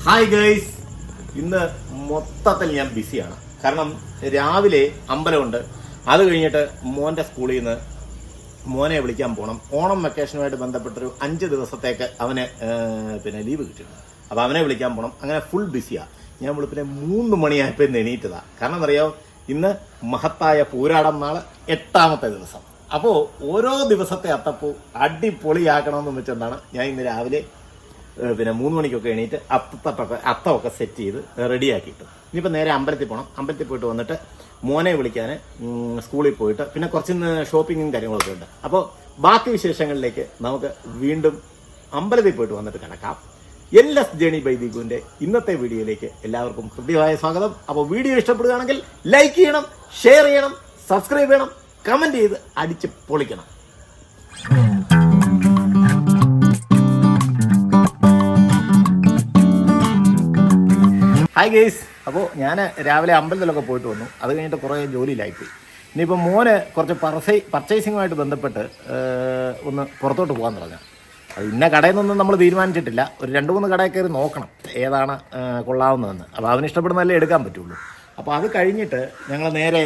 Hi guys, ഇന്ന് മൊത്തത്തിൽ ഞാൻ ബിസിയാണ്. കാരണം രാവിലെ അമ്പലമുണ്ട്, അത് കഴിഞ്ഞിട്ട് മോൻ്റെ സ്കൂളിൽ നിന്ന് മോനെ വിളിക്കാൻ പോകണം. ഓണം വെക്കേഷനുമായിട്ട് ബന്ധപ്പെട്ടൊരു 5 ദിവസത്തേക്ക് അവന് ലീവ് കിട്ടിയിരുന്നു. അപ്പോൾ അവനെ വിളിക്കാൻ പോകണം. അങ്ങനെ ഫുൾ ബിസിയാണ്. ഞാൻ വെളുപ്പിനെ 3 മണിയായപ്പോൾ ഇന്ന് എണീറ്റതാണ്. കാരണം അറിയാമോ, ഇന്ന് മഹത്തായ പൂരാടം നാൾ 8ാമത്തെ ദിവസം. അപ്പോൾ ഓരോ ദിവസത്തെ അത്തപ്പൂ അടിപൊളിയാക്കണമെന്ന് വെച്ചുകൊണ്ടാണ് ഞാൻ ഇന്ന് രാവിലെ 3 മണിക്കൊക്കെ എണീറ്റ് അത്തമൊക്കെ സെറ്റ് ചെയ്ത് റെഡിയാക്കിയിട്ട് ഇനിയിപ്പോൾ നേരെ അമ്പലത്തിൽ പോകണം. അമ്പലത്തിൽ പോയിട്ട് വന്നിട്ട് മോനെ വിളിക്കാൻ സ്കൂളിൽ പോയിട്ട് പിന്നെ കുറച്ച് ഷോപ്പിങ്ങും കാര്യങ്ങളൊക്കെ ഉണ്ട്. അപ്പോൾ ബാക്കി വിശേഷങ്ങളിലേക്ക് നമുക്ക് വീണ്ടും അമ്പലത്തിൽ പോയിട്ട് വന്നിട്ട് കിടക്കാം. LS ജേണി ബൈ ദീപുവിൻ്റെ ഇന്നത്തെ വീഡിയോയിലേക്ക് എല്ലാവർക്കും ഹൃദ്യമായ സ്വാഗതം. അപ്പോൾ വീഡിയോ ഇഷ്ടപ്പെടുകയാണെങ്കിൽ ലൈക്ക് ചെയ്യണം, ഷെയർ ചെയ്യണം, സബ്സ്ക്രൈബ് ചെയ്യണം, കമൻറ്റ് ചെയ്ത് അടിച്ച് പൊളിക്കണം. ഹായ് ഗെയ്സ്, അപ്പോൾ ഞാൻ രാവിലെ അമ്പലത്തിലൊക്കെ പോയിട്ട് വന്നു. അത് കഴിഞ്ഞിട്ട് കുറേ ജോലിയിലായിപ്പോയി. ഇനിയിപ്പോൾ മോന് കുറച്ച് പർച്ചേസിങ്ങുമായിട്ട് ബന്ധപ്പെട്ട് ഒന്ന് പുറത്തോട്ട് പോകാൻ തുടങ്ങാം. അത് ഇന്ന കടയിൽ നിന്നൊന്നും നമ്മൾ തീരുമാനിച്ചിട്ടില്ല. ഒരു 2-3 കടയിൽ കയറി നോക്കണം ഏതാണ് കൊള്ളാവുന്നതെന്ന്. അപ്പോൾ അവന് ഇഷ്ടപ്പെടുന്നതല്ലേ എടുക്കാൻ പറ്റുള്ളൂ. അപ്പോൾ അത് കഴിഞ്ഞിട്ട് ഞങ്ങൾ നേരെ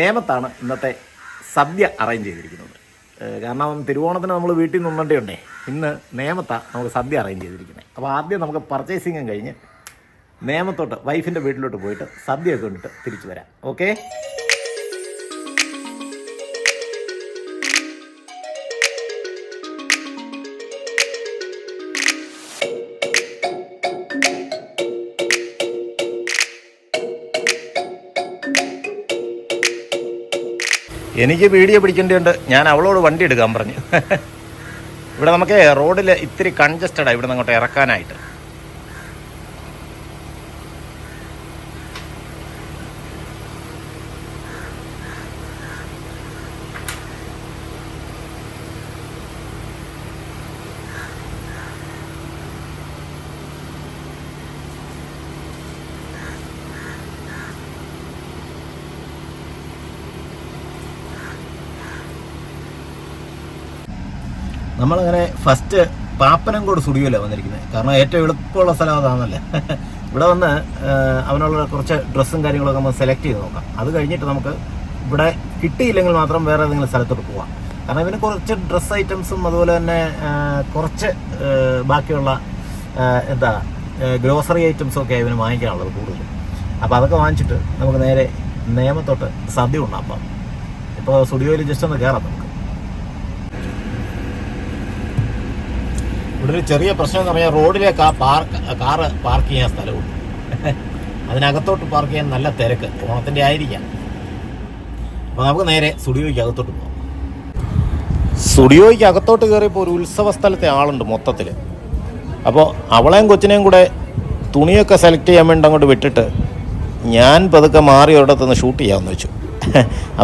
നേമത്താണ് ഇന്നത്തെ സദ്യ അറേഞ്ച് ചെയ്തിരിക്കുന്നത്. കാരണം തിരുവോണത്തിന് നമ്മൾ വീട്ടിൽ നിന്ന് ഉണ്ടേ, ഇന്ന് നേമത്താണ് നമുക്ക് സദ്യ അറേഞ്ച് ചെയ്തിരിക്കുന്നത്. അപ്പോൾ ആദ്യം നമുക്ക് പർച്ചേസിങ്ങും കഴിഞ്ഞ് നേമത്തോട്ട് വൈഫിൻ്റെ വീട്ടിലോട്ട് പോയിട്ട് സദ്യയൊക്കെ കൊണ്ടിട്ട് തിരിച്ചു വരാം. ഓക്കെ, എനിക്ക് വീഡിയോ പിടിക്കേണ്ടതുണ്ട്. ഞാൻ അവളോട് വണ്ടി എടുക്കാൻ പറഞ്ഞു. ഇവിടെ നമുക്ക് റോഡിൽ ഇത്തിരി കൺജസ്റ്റഡാണ് ഇവിടെ നിന്ന് അങ്ങോട്ട് ഇറക്കാനായിട്ട്. നമ്മളങ്ങനെ ഫസ്റ്റ് പാപ്പനംകോട് സ്റ്റുഡിയോയിലാണ് വന്നിരിക്കുന്നത്. കാരണം ഏറ്റവും എളുപ്പമുള്ള സ്ഥലം അതാണല്ലേ. ഇവിടെ വന്ന് അവനുള്ള കുറച്ച് ഡ്രസ്സും കാര്യങ്ങളൊക്കെ നമ്മൾ സെലക്ട് ചെയ്ത് നോക്കാം. അത് കഴിഞ്ഞിട്ട് നമുക്ക് ഇവിടെ കിട്ടിയില്ലെങ്കിൽ മാത്രം വേറെ ഏതെങ്കിലും സ്ഥലത്തോട്ട് പോവാം. കാരണം ഇതിന് കുറച്ച് ഡ്രസ്സ് ഐറ്റംസും അതുപോലെ തന്നെ കുറച്ച് ബാക്കിയുള്ള ഗ്രോസറി ഐറ്റംസും ഒക്കെ ഇവന് വാങ്ങിക്കാനുള്ളത് കൂടുതലും. അപ്പോൾ അതൊക്കെ വാങ്ങിച്ചിട്ട് നമുക്ക് നേരെ നേമത്തോട്ട് സദ്യ ഉണ്ടാക്കാം. ഇപ്പോൾ സ്റ്റുഡിയോയിൽ ജസ്റ്റ് ഒന്ന് കയറാം നമുക്ക്. ഇവിടെ ഒരു ചെറിയ പ്രശ്നം എന്ന് പറഞ്ഞാൽ റോഡിലേക്ക് കാറ് പാർക്ക് ചെയ്യാൻ സ്ഥലമുണ്ട്. അതിനകത്തോട്ട് പാർക്ക് ചെയ്യാൻ നല്ല തിരക്ക്, ഓണത്തിൻ്റെ ആയിരിക്കാം. അപ്പോൾ നമുക്ക് നേരെ സ്റ്റുഡിയോയ്ക്ക് അകത്തോട്ട് പോകാം. സ്റ്റുഡിയോയ്ക്ക് അകത്തോട്ട് കയറിയപ്പോൾ ഒരു ഉത്സവ സ്ഥലത്തെ ആളുണ്ട് മൊത്തത്തിൽ. അപ്പോൾ അവളെയും കൊച്ചിനെയും കൂടെ തുണിയൊക്കെ സെലക്ട് ചെയ്യാൻ വേണ്ടി അങ്ങോട്ട് വിട്ടിട്ട് ഞാൻ പതുക്കെ മാറി ഒരിടത്തുനിന്ന് ഷൂട്ട് ചെയ്യാമെന്ന് വെച്ചു.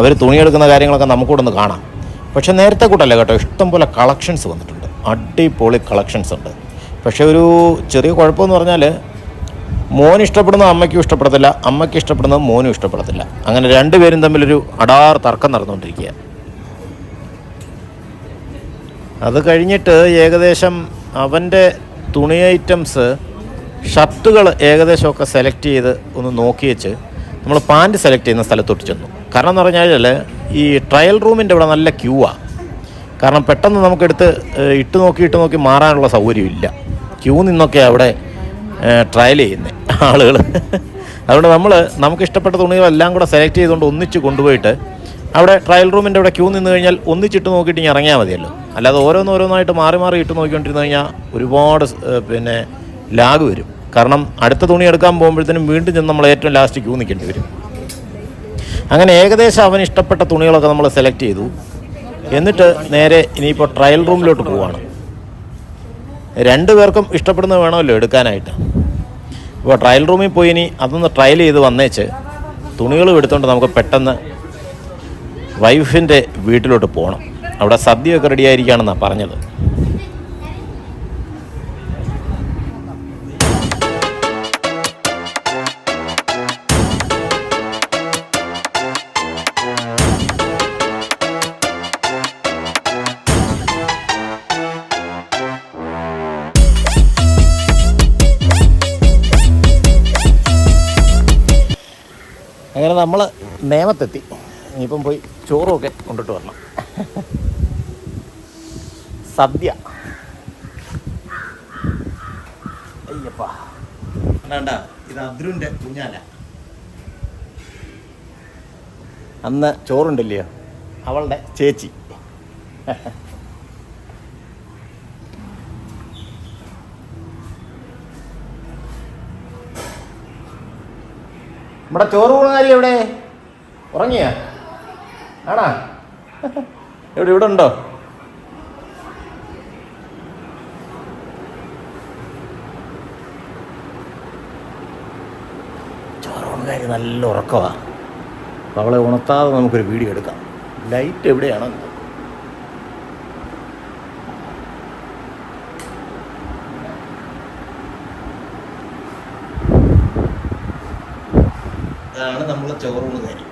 അവർ തുണിയെടുക്കുന്ന കാര്യങ്ങളൊക്കെ നമുക്കൂടെ ഒന്ന് കാണാം. പക്ഷെ നേരത്തെ കൂട്ടല്ല കേട്ടോ, ഇഷ്ടംപോലെ കളക്ഷൻസ് വന്നിട്ടുണ്ട്. അടിപൊളി കളക്ഷൻസ് ഉണ്ട്. പക്ഷെ ഒരു ചെറിയ കുഴപ്പമെന്ന് പറഞ്ഞാൽ മോന് ഇഷ്ടപ്പെടുന്നത് അമ്മയ്ക്കും ഇഷ്ടപ്പെടത്തില്ല, അമ്മയ്ക്ക് ഇഷ്ടപ്പെടുന്നത് മോനും ഇഷ്ടപ്പെടത്തില്ല. അങ്ങനെ രണ്ടുപേരും തമ്മിലൊരു അടാർ തർക്കം നടന്നുകൊണ്ടിരിക്കുക. അത് കഴിഞ്ഞിട്ട് ഏകദേശം അവൻ്റെ തുണി ഐറ്റംസ്, ഷർട്ടുകൾ ഏകദേശമൊക്കെ സെലക്ട് ചെയ്ത് ഒന്ന് നോക്കി വെച്ച് നമ്മൾ പാൻറ്റ് സെലക്ട് ചെയ്യുന്ന സ്ഥലത്തോട്ട് ചെന്നു. കാരണം എന്ന് പറഞ്ഞാൽ ഈ ട്രയൽ റൂമിൻ്റെ ഇവിടെ നല്ല ക്യൂവാണ്. കാരണം പെട്ടെന്ന് നമുക്കെടുത്ത് ഇട്ട് നോക്കി മാറാനുള്ള സൗകര്യമില്ല. ക്യൂ നിന്നൊക്കെ അവിടെ ട്രയൽ ചെയ്യുന്നത് ആളുകൾ. അതുകൊണ്ട് നമുക്ക് ഇഷ്ടപ്പെട്ട തുണികളെല്ലാം കൂടെ സെലക്ട് ചെയ്തുകൊണ്ട് ഒന്നിച്ച് കൊണ്ടുപോയിട്ട് അവിടെ ട്രയൽ റൂമിൻ്റെ അവിടെ ക്യൂ നിന്ന് കഴിഞ്ഞാൽ ഒന്നിച്ചിട്ട് നോക്കിയിട്ട് ഇങ്ങനെ ഇറങ്ങിയാൽ മതിയല്ലോ. അല്ലാതെ ഓരോന്നായിട്ട് മാറി ഇട്ട് നോക്കിക്കൊണ്ടിരുന്നു കഴിഞ്ഞാൽ ഒരുപാട് ലാഗ് വരും. കാരണം അടുത്ത തുണി എടുക്കാൻ പോകുമ്പോഴത്തേനും വീണ്ടും ചെന്ന് നമ്മൾ ഏറ്റവും ലാസ്റ്റ് ക്യൂ നിൽക്കേണ്ടി വരും. അങ്ങനെ ഏകദേശം അവന് ഇഷ്ടപ്പെട്ട തുണികളൊക്കെ നമ്മൾ സെലക്ട് ചെയ്തു. എന്നിട്ട് നേരെ ഇനിയിപ്പോൾ ട്രയൽ റൂമിലോട്ട് പോവുകയാണ്. 2 പേർക്കും ഇഷ്ടപ്പെടുന്നത് വേണമല്ലോ എടുക്കാനായിട്ട്. ഇപ്പോൾ ട്രയൽ റൂമിൽ പോയി ഇനി അതൊന്ന് ട്രയൽ ചെയ്ത് വന്നേച്ച് തുണികളും എടുത്തുകൊണ്ട് നമുക്ക് പെട്ടെന്ന് വൈഫിൻ്റെ വീട്ടിലോട്ട് പോകണം. അവിടെ സദ്യയൊക്കെ റെഡിയായിരിക്കുകയാണെന്നാണ് പറഞ്ഞത്. നമ്മൾ നേമത്തെത്തി. ഇനിയിപ്പം പോയി ചോറുമൊക്കെ കൊണ്ടിട്ട് വരണം. സദ്യ അയ്യപ്പാ വേണ്ട. ഇത് അദ്രുവിൻ്റെ കുഞ്ഞാല. അന്ന് ചോറുണ്ടല്ലയോ, അവളുടെ ചേച്ചി. നമ്മുടെ ചോറ് കൂണുകാരി എവിടെ? ഉറങ്ങിയ ആണാ? ഇവിടെ ഉണ്ടോ? ചോറ് കൂണുകാരി നല്ല ഉറക്കമാണ്. അപ്പോൾ അവളെ ഉണർത്താതെ നമുക്കൊരു വീഡിയോ എടുക്കാം. ലൈറ്റ് എവിടെയാണ്? അതാണ് നമ്മളെ ചോറൂണ് കാര്യം.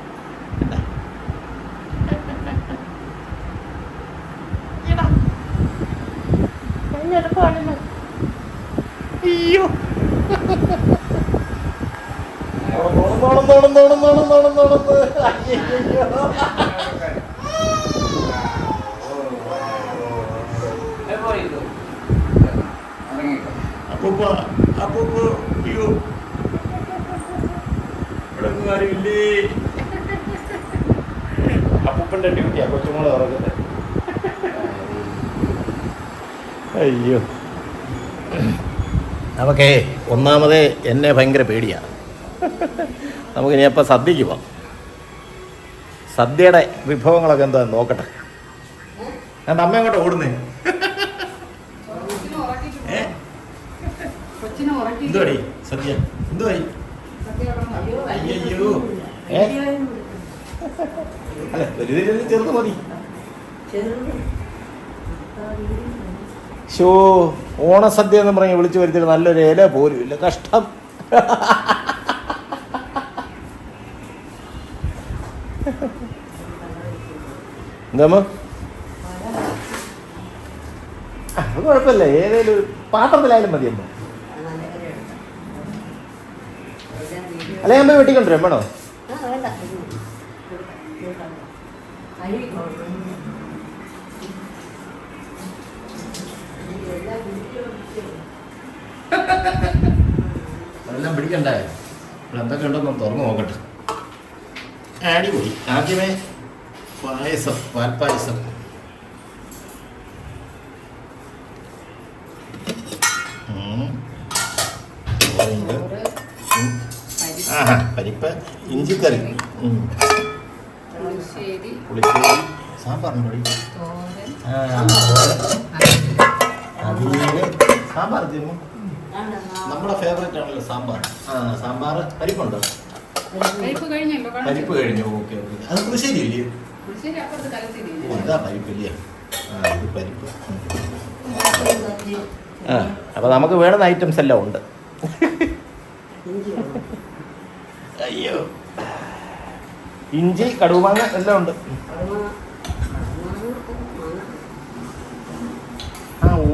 അയ്യോ അപ്പൂപ്പൻ്റെ ഡ്യൂട്ടിയാ കൊച്ചുമോളെ തുറക്കുന്നത്. അയ്യോ നമുക്കേ ഒന്നാമതേ എന്നെ ഭയങ്കര പേടിയാണ്. നമുക്കിനി അപ്പം സദ്യക്ക് പോവാം. സദ്യയുടെ വിഭവങ്ങളൊക്കെ എന്താ നോക്കട്ടെ. ഞാൻ അമ്മ അങ്ങോട്ട് ഓടുന്നേ. എന്തുവാടി സദ്യ? എന്തുവായി? അയ്യോ അല്ല ചെറുത് മതി. ഷോ ഓണസദ്യ എന്ന് പറഞ്ഞ് വിളിച്ചു വരുത്തിട്ട് നല്ലൊരു ഇല പോലും ഇല്ല. കഷ്ടം. എന്താ അത് കുഴപ്പമില്ല, ഏതേലും പാത്രത്തിലായാലും മതി. അമ്മ അല്ലെ അമ്മ വെട്ടിക്കൊണ്ടുവരും വേണോ? അതെല്ലാം പിടിക്കണ്ടേ? എന്തൊക്കെ ഉണ്ടെന്ന് തുറന്ന് നോക്കട്ടെ. അടിപൊളി. ആദ്യമേ പായസം, പാൽപ്പായസം. പരിപ്പ്, ഇഞ്ചിക്കറി, പുളിശ്ശേരി, സാമ്പാറുണ്ടോ? സാമ്പാർ നമ്മുടെ ഫേവറേറ്റ് ആണല്ലോ സാമ്പാർ. സാമ്പാർ. പരിപ്പുണ്ടോ? പരിപ്പ് കഴിഞ്ഞു. Okay okay. അത് പുളിശ്ശേരി ഇല്ലേ? ഇതാ പരിപ്പില്ലേ? ഇത് പരിപ്പ്. അപ്പൊ നമുക്ക് വേണ്ടുന്ന ഐറ്റംസ് എല്ലാം ഉണ്ട്. അയ്യോ ഇഞ്ചി, കടുമാങ്ങ എല്ലാം ഉണ്ട്.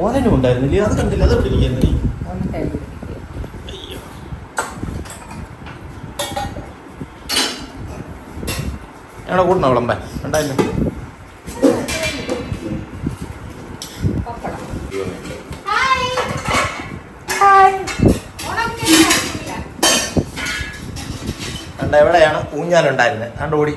ഓലനും ഉണ്ടായിരുന്നില്ലേ? അത് കണ്ടില്ല. അത് പിടിക്കുന്നില്ലേ? അയ്യോ ഞങ്ങളെ കൂട്ടണോ വിളമ്പാൻ? ഉണ്ടായില്ല. കണ്ട എവിടെയാണ് ഊഞ്ഞാലുണ്ടായിരുന്നത്? കണ്ട് ഓടി.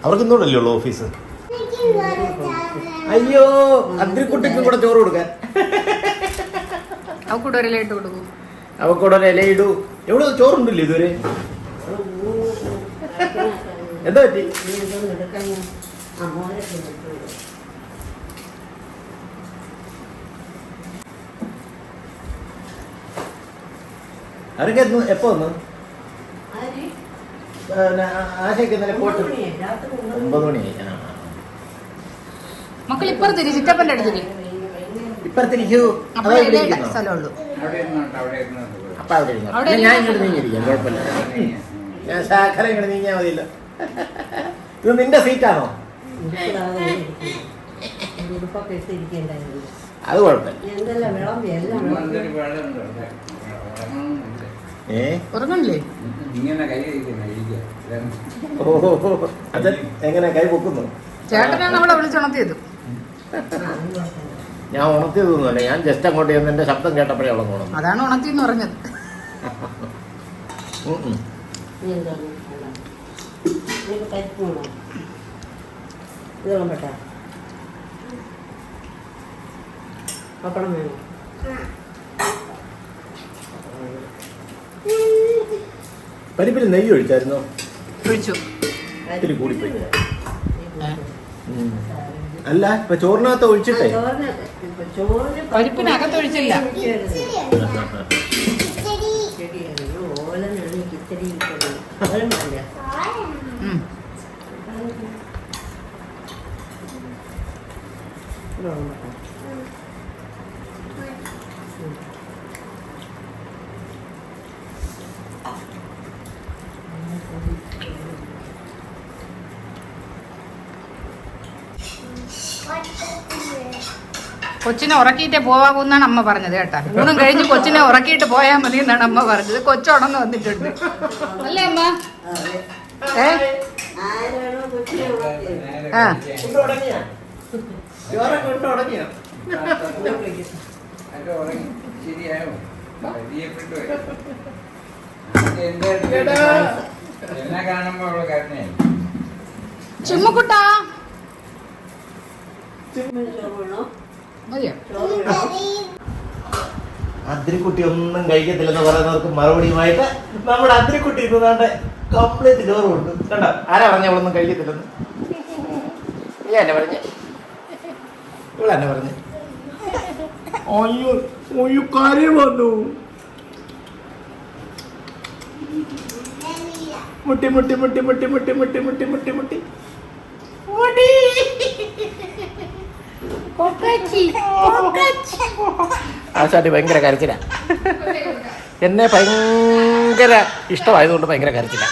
അവർക്ക് ഇന്നോടല്ലേ ഉള്ളൂ ഓഫീസ്? അയ്യോ അദ്രിക്കുട്ടിക്കും കൂടെ ചോറ് കൊടുക്കാൻ. അവക്കൂടെ ഒരു ഇല ഇടൂ. എവിടെ ചോറുണ്ടല്ലോ ഇതുവരെ? എന്താ പറ്റി? അവർക്ക് എപ്പോ വന്നു? ആശയ്ക്ക് ഇന്നലെ പോയിട്ട് 9 മണിയായി. മക്കൾ ഇപ്പുറത്തിരി, ചിറ്റപ്പൻ്റെ അടുത്തിരി. ഇപ്പുറത്തിരിക്കൂ. സ്ഥലമുള്ളൂ. അപ്പൊ അവിടെ ഞാൻ ഇങ്ങോട്ട് നീങ്ങിയിരിക്കാം, കുഴപ്പമില്ല. ഞാൻ ശാഖര ഇങ്ങോട്ട് നീങ്ങിയാൽ മതിയല്ലോ. ഇത് നിന്റെ സീറ്റാണോ? ഉടുപ്പൊക്കെ ഇട്ടിരിക്കണ്ടായിരുന്നു. അത് കുഴപ്പമില്ല. എന്തെല്ലാം വിളമ്പി എല്ലാം ഉറങ്ങണില്ലേ? അച്ഛൻ എങ്ങനെ കൈ പൊക്കുന്നു? ചേട്ടനാണ് അവളെ വിളിച്ചുണർത്തിയത്. ഞാൻ ഉണർത്തിയതൊന്നുമല്ല, ഞാൻ ജസ്റ്റ് അങ്ങോട്ട് ചെന്ന് എന്റെ ശബ്ദം കേട്ടപ്പോഴേ അവളെ ഉണർന്നു. അതാണ് ഉണർത്തിന്ന് പറഞ്ഞത്. പരിപ്പ് വേണോ? ഇത് വേണ്ട. പപ്പടം വേണോ? പരിപ്പിൽ നെയ്യ് ഒഴിച്ചായിരുന്നോ? ഒഴിച്ചു. ഇത്തിരി കൂടിപ്പോയി. അല്ല, ഇപ്പൊ ചോറിനകത്ത് ഒഴിച്ചിട്ടേ. പരിപ്പിനകത്ത് ഒഴിച്ചില്ല. കൊച്ചിനെ ഉറക്കിയിട്ടേ പോവാകുന്നാണ് അമ്മ പറഞ്ഞത് കേട്ടാ. ഊണും കഴിഞ്ഞ് കൊച്ചിനെ ഉറക്കിയിട്ട് പോയാൽ മതി എന്നാണ് അമ്മ പറഞ്ഞത്. കൊച്ചുടന്ന് വന്നിട്ടുണ്ട് അല്ലേ അമ്മ? ചുമ്മക്കുട്ടാ മതിയോ? അദ്രിക്കുട്ടി ഒന്നും കഴിക്കത്തില്ലെന്ന് പറയുന്നവർക്ക് മറുപടിയുമായിട്ട് നമ്മുടെ അദ്രിക്കുട്ടി ഇന്നാണ്ട് കംപ്ലീറ്റ് ചോറുണ്ട്. കണ്ടോ? ആരാ പറഞ്ഞ അവളൊന്നും കഴിക്കത്തില്ലെന്ന്? നീ എന്നെ പറഞ്ഞേ? ഇവളെന്നെ പറഞ്ഞേ? അയ്യോ അയ്യോ, കാര്യം വന്നു. മുട്ടി മുട്ടി മുട്ടി മുട്ടി മുട്ടി മുട്ടി മുട്ടി മുട്ടി മുട്ടി ആശാട്ടി ഭയങ്കര കരച്ചില. എന്നെ ഭയങ്കര ഇഷ്ടമായതുകൊണ്ട് ഭയങ്കര കരച്ചില.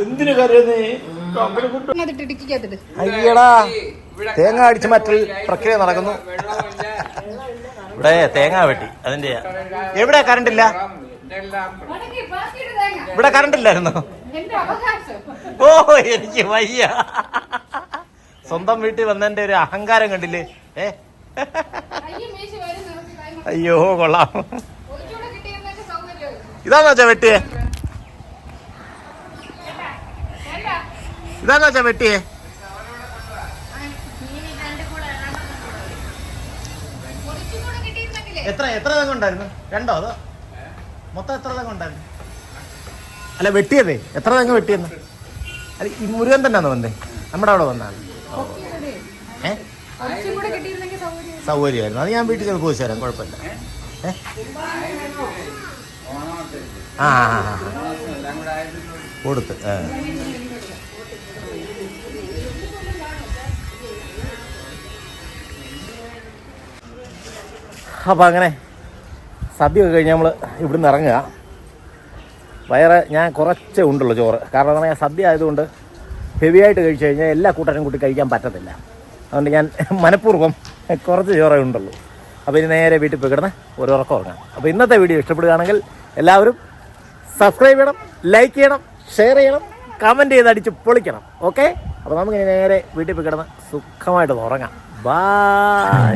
എന്തിനു കരയുന്നേ? അയ്യടാ, തേങ്ങ അടിച്ച് മറ്റൊരു പ്രക്രിയ നടക്കുന്നു. ഇവിടെ തേങ്ങ വെട്ടി അതിന്റെ. എവിടെ കറണ്ടില്ല? ഇവിടെ കറണ്ടില്ലായിരുന്നോ? ഓ, എനിക്ക് വയ്യ. സ്വന്തം വീട്ടിൽ വന്നതിന്റെ ഒരു അഹങ്കാരം കണ്ടില്ലേ? അയ്യോ കൊള്ളാം. ഇതാന്ന് വെച്ചാ വെട്ടിയേ? ഇതാന്ന് വെച്ചാ വെട്ടിയേ? എത്ര തെങ്ങ് ഉണ്ടായിരുന്നു? രണ്ടോ അതോ മൊത്തം എത്ര തെങ്ങ് ഉണ്ടായിരുന്നു? അല്ല വെട്ടിയതേ എത്ര തെങ്ങ് വെട്ടിയെന്ന്? അല്ല ഈ മുരുകൻ തന്നെയാണോ വന്നേ? നമ്മുടെ അവിടെ വന്നാണ്. സൗകര്യമായിരുന്നു. അത് ഞാൻ വീട്ടിൽ ചെന്ന് പോയിച്ചു തരാം, കുഴപ്പമില്ല. ആ കൊടുത്ത് അപ്പം അങ്ങനെ സദ്യ ഒക്കെ കഴിഞ്ഞ് നമ്മൾ ഇവിടുന്ന് ഇറങ്ങുക. വയറ് ഞാൻ കുറച്ചേ ഉണ്ടുള്ളൂ ചോറ്. കാരണം എന്താ പറയുക, സദ്യ ആയതുകൊണ്ട് ഹെവി ആയിട്ട് കഴിച്ചു കഴിഞ്ഞാൽ എല്ലാ കൂട്ടരും കൂട്ടി കഴിക്കാൻ പറ്റത്തില്ല. അതുകൊണ്ട് ഞാൻ മനഃപൂർവ്വം കുറച്ച് ചോറേ ഉണ്ടുള്ളൂ. അപ്പോൾ ഇനി നേരെ വീട്ടിൽ പോയി കിടന്ന് ഒരു ഉറക്കം ഉറങ്ങാം. അപ്പോൾ ഇന്നത്തെ വീഡിയോ ഇഷ്ടപ്പെടുകയാണെങ്കിൽ എല്ലാവരും സബ്സ്ക്രൈബ് ചെയ്യണം, ലൈക്ക് ചെയ്യണം, ഷെയർ ചെയ്യണം, കമൻറ്റ് ചെയ്ത് അടിച്ച് പൊളിക്കണം. ഓക്കെ, അപ്പോൾ നമുക്കിനി നേരെ വീട്ടിൽ പോയി കിടന്ന് സുഖമായിട്ട് ഉറങ്ങാം. ബൈ.